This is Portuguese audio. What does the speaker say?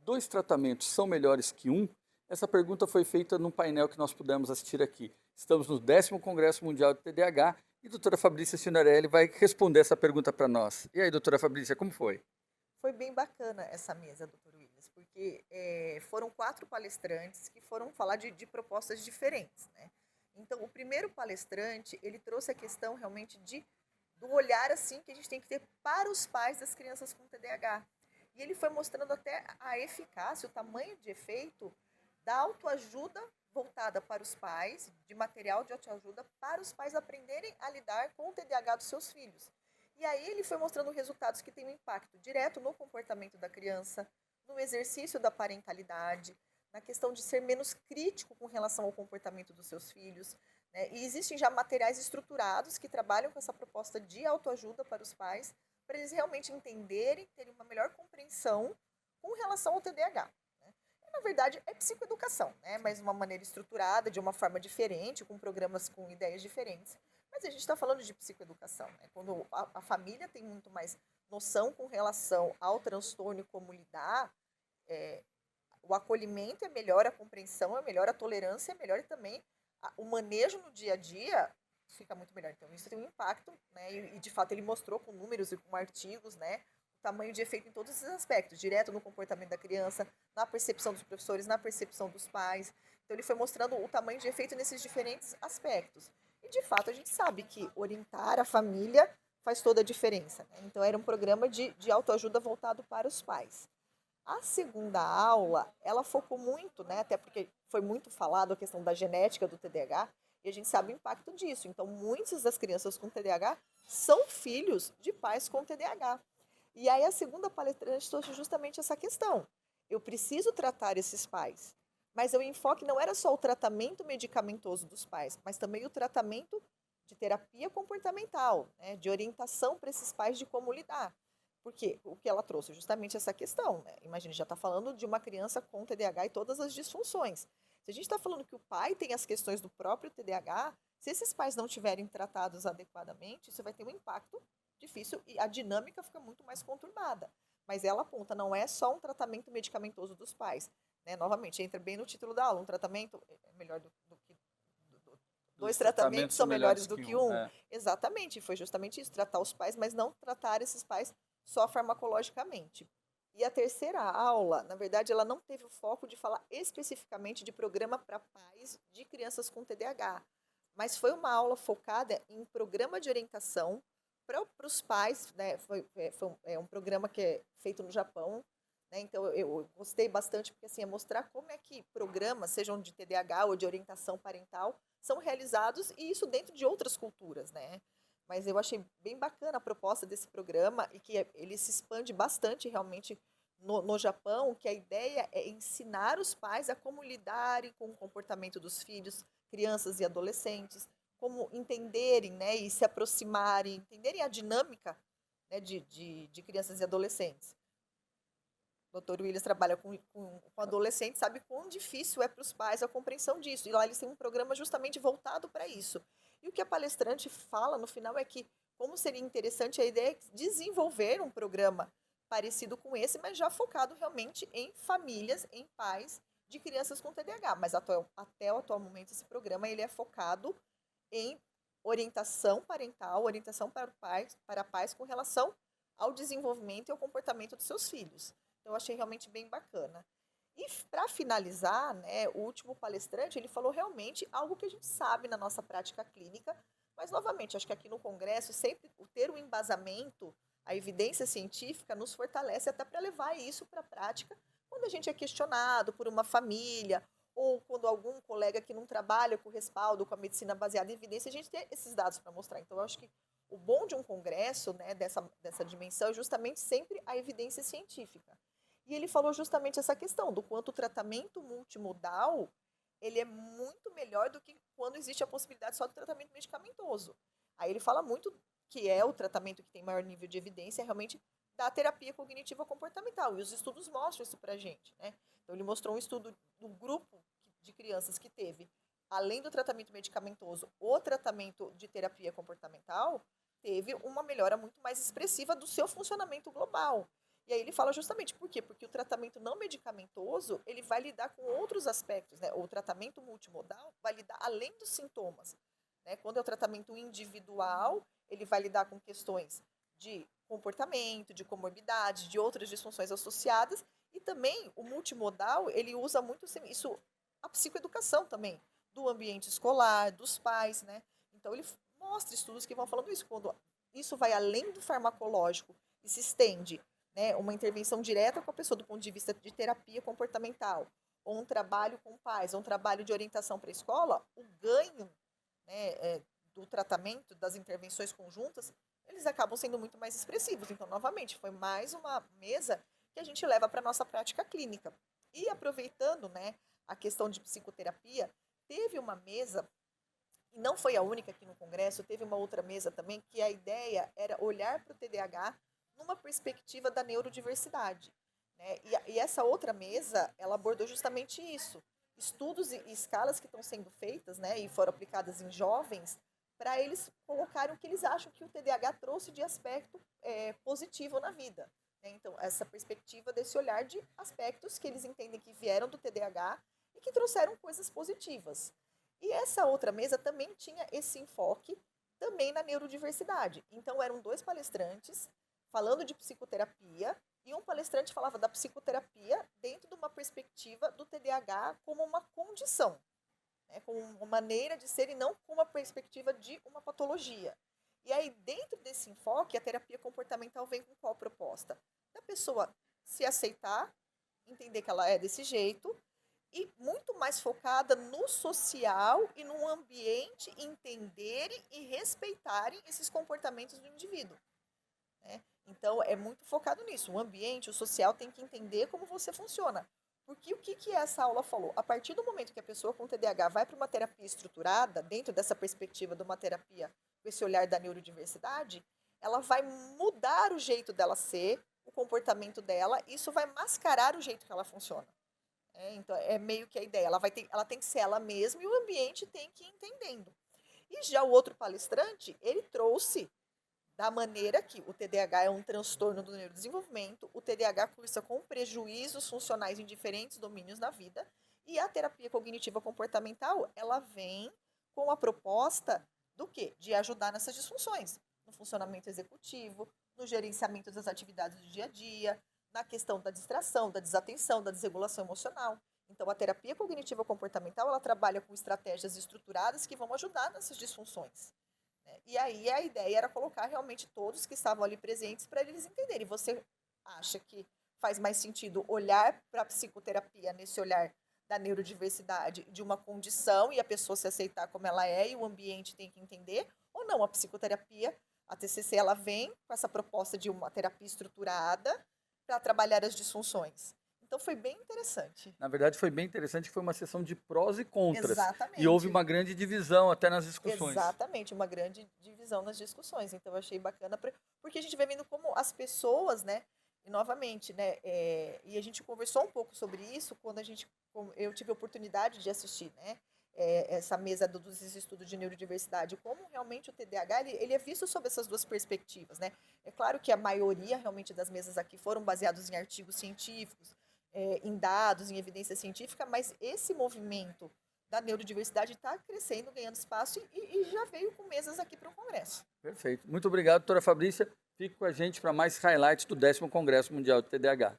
Dois tratamentos são melhores que um? Essa pergunta foi feita num painel que nós pudemos assistir aqui. Estamos no 10º Congresso Mundial de TDAH e a doutora Fabrícia Signorelli vai responder essa pergunta para nós. E aí, doutora Fabrícia, como foi? Foi bem bacana essa mesa, doutor Williams, porque foram 4 palestrantes que foram falar de propostas diferentes, né? Então, o primeiro palestrante, ele trouxe a questão realmente do olhar assim que a gente tem que ter para os pais das crianças com TDAH. E ele foi mostrando até a eficácia, o tamanho de efeito da autoajuda voltada para os pais, de material de autoajuda para os pais aprenderem a lidar com o TDAH dos seus filhos. E aí ele foi mostrando resultados que têm um impacto direto no comportamento da criança, no exercício da parentalidade, na questão de ser menos crítico com relação ao comportamento dos seus filhos, né? E existem já materiais estruturados que trabalham com essa proposta de autoajuda para os pais, para eles realmente entenderem, terem uma melhor compreensão com relação ao TDAH. Né? E, na verdade, é psicoeducação, né? Mas de uma maneira estruturada, de uma forma diferente, com programas com ideias diferentes. Mas a gente está falando de psicoeducação, né? Quando a família tem muito mais noção com relação ao transtorno e como lidar, é, o acolhimento é melhor, a compreensão é melhor, a tolerância é melhor e também o manejo no dia a dia fica muito melhor. Então, isso tem um impacto, né? E de fato ele mostrou com números e com artigos, né? O tamanho de efeito em todos esses aspectos, direto no comportamento da criança, na percepção dos professores, na percepção dos pais. Então, ele foi mostrando o tamanho de efeito nesses diferentes aspectos. E, de fato, a gente sabe que orientar a família faz toda a diferença. Né? Então, era um programa de autoajuda voltado para os pais. A segunda aula, ela focou muito, né, até porque foi muito falado a questão da genética do TDAH, e a gente sabe o impacto disso. Então, muitas das crianças com TDAH são filhos de pais com TDAH. E aí a segunda palestrante trouxe justamente essa questão. Eu preciso tratar esses pais, mas o enfoque não era só o tratamento medicamentoso dos pais, mas também o tratamento de terapia comportamental, né, de orientação para esses pais de como lidar. Porque o que ela trouxe é justamente essa questão, né? Imagina, já está falando de uma criança com TDAH e todas as disfunções. Se a gente está falando que o pai tem as questões do próprio TDAH, se esses pais não tiverem tratados adequadamente, isso vai ter um impacto difícil e a dinâmica fica muito mais conturbada. Mas ela aponta, não é só um tratamento medicamentoso dos pais. Né? Novamente, entra bem no título da aula, um tratamento é melhor do que dois Dois tratamentos tratamentos são são melhores melhores do que que um. um. Exatamente, foi justamente isso, tratar os pais, mas não tratar esses pais só farmacologicamente. E a terceira aula, na verdade, ela não teve o foco de falar especificamente de programa para pais de crianças com TDAH, mas foi uma aula focada em programa de orientação para os pais, né? Foi um programa que é feito no Japão, né? Então eu gostei bastante porque assim é mostrar como é que programas, sejam de TDAH ou de orientação parental, são realizados e isso dentro de outras culturas, né? Mas eu achei bem bacana a proposta desse programa e que ele se expande bastante realmente no Japão, que a ideia é ensinar os pais a como lidarem com o comportamento dos filhos, crianças e adolescentes, como entenderem, né, e se aproximarem, entenderem a dinâmica, né, de crianças e adolescentes. O Dr. Williams trabalha com adolescentes, sabe quão difícil é para os pais a compreensão disso. E lá eles têm um programa justamente voltado para isso. E o que a palestrante fala no final é que, como seria interessante a ideia de desenvolver um programa parecido com esse, mas já focado realmente em famílias, em pais de crianças com TDAH. Mas até o atual momento, esse programa ele é focado em orientação parental, orientação para pais com relação ao desenvolvimento e ao comportamento dos seus filhos. Então, eu achei realmente bem bacana. E para finalizar, né, o último palestrante, ele falou realmente algo que a gente sabe na nossa prática clínica, mas novamente, acho que aqui no congresso, sempre o ter um embasamento, a evidência científica nos fortalece até para levar isso para a prática, quando a gente é questionado por uma família, ou quando algum colega que não trabalha com respaldo, com a medicina baseada em evidência, a gente tem esses dados para mostrar. Então, eu acho que o bom de um congresso, né, dessa dimensão, é justamente sempre a evidência científica. E ele falou justamente essa questão do quanto o tratamento multimodal ele é muito melhor do que quando existe a possibilidade só do tratamento medicamentoso. Aí ele fala muito que é o tratamento que tem maior nível de evidência, é realmente da terapia cognitiva comportamental. E os estudos mostram isso pra gente, né? Então ele mostrou um estudo do grupo de crianças que teve, além do tratamento medicamentoso, o tratamento de terapia comportamental, teve uma melhora muito mais expressiva do seu funcionamento global. E aí ele fala justamente por quê? Porque o tratamento não medicamentoso, ele vai lidar com outros aspectos, né? O tratamento multimodal vai lidar além dos sintomas, né? Quando é o tratamento individual, ele vai lidar com questões de comportamento, de comorbidade, de outras disfunções associadas, e também o multimodal, ele usa muito isso, a psicoeducação também, do ambiente escolar, dos pais, né? Então ele mostra estudos que vão falando isso, quando isso vai além do farmacológico e se estende, né, uma intervenção direta com a pessoa do ponto de vista de terapia comportamental, ou um trabalho com pais, ou um trabalho de orientação para a escola, o ganho, né, do tratamento, das intervenções conjuntas, eles acabam sendo muito mais expressivos. Então, novamente, foi mais uma mesa que a gente leva para a nossa prática clínica. E aproveitando, né, a questão de psicoterapia, teve uma mesa, e não foi a única aqui no Congresso, teve uma outra mesa também, que a ideia era olhar para o TDAH numa perspectiva da neurodiversidade, né? E essa outra mesa, ela abordou justamente isso. Estudos e escalas que estão sendo feitas, né, e foram aplicadas em jovens, para eles colocarem o que eles acham que o TDAH trouxe de aspecto positivo na vida, né? Então, essa perspectiva desse olhar de aspectos que eles entendem que vieram do TDAH e que trouxeram coisas positivas. E essa outra mesa também tinha esse enfoque também na neurodiversidade. Então, eram 2 palestrantes falando de psicoterapia, e um palestrante falava da psicoterapia dentro de uma perspectiva do TDAH como uma condição, né, como uma maneira de ser e não como uma perspectiva de uma patologia. E aí, dentro desse enfoque, a terapia comportamental vem com qual proposta? Da pessoa se aceitar, entender que ela é desse jeito, e muito mais focada no social e no ambiente entenderem e respeitarem esses comportamentos do indivíduo, né? Então, é muito focado nisso. O ambiente, o social tem que entender como você funciona. Porque o que essa aula falou? A partir do momento que a pessoa com TDAH vai para uma terapia estruturada, dentro dessa perspectiva de uma terapia com esse olhar da neurodiversidade, ela vai mudar o jeito dela ser, o comportamento dela, e isso vai mascarar o jeito que ela funciona. Então, é meio que a ideia. Ela tem que ser ela mesma e o ambiente tem que ir entendendo. E já o outro palestrante, ele trouxe da maneira que o TDAH é um transtorno do neurodesenvolvimento, o TDAH cursa com prejuízos funcionais em diferentes domínios na vida, e a terapia cognitiva comportamental, ela vem com a proposta do quê? De ajudar nessas disfunções, no funcionamento executivo, no gerenciamento das atividades do dia a dia, na questão da distração, da desatenção, da desregulação emocional. Então, a terapia cognitiva comportamental, ela trabalha com estratégias estruturadas que vão ajudar nessas disfunções. E aí a ideia era colocar realmente todos que estavam ali presentes para eles entenderem. Você acha que faz mais sentido olhar para a psicoterapia nesse olhar da neurodiversidade de uma condição e a pessoa se aceitar como ela é e o ambiente tem que entender? Ou não, a psicoterapia, a TCC, ela vem com essa proposta de uma terapia estruturada para trabalhar as disfunções. Então foi bem interessante. Na verdade, foi bem interessante, foi uma sessão de prós e contras. Exatamente. E houve uma grande divisão até nas discussões. Exatamente, uma grande divisão nas discussões. Então, eu achei bacana, porque a gente vai vendo como as pessoas, né, e novamente, né, e a gente conversou um pouco sobre isso quando eu tive a oportunidade de assistir, né, essa mesa dos estudos de neurodiversidade, como realmente o TDAH, ele é visto sob essas 2 perspectivas, né. É claro que a maioria, realmente, das mesas aqui foram baseados em artigos científicos, em dados, em evidência científica, mas esse movimento da neurodiversidade está crescendo, ganhando espaço e já veio com mesas aqui para o Congresso. Perfeito. Muito obrigado, doutora Fabrícia. Fique com a gente para mais highlights do 10º Congresso Mundial de TDAH.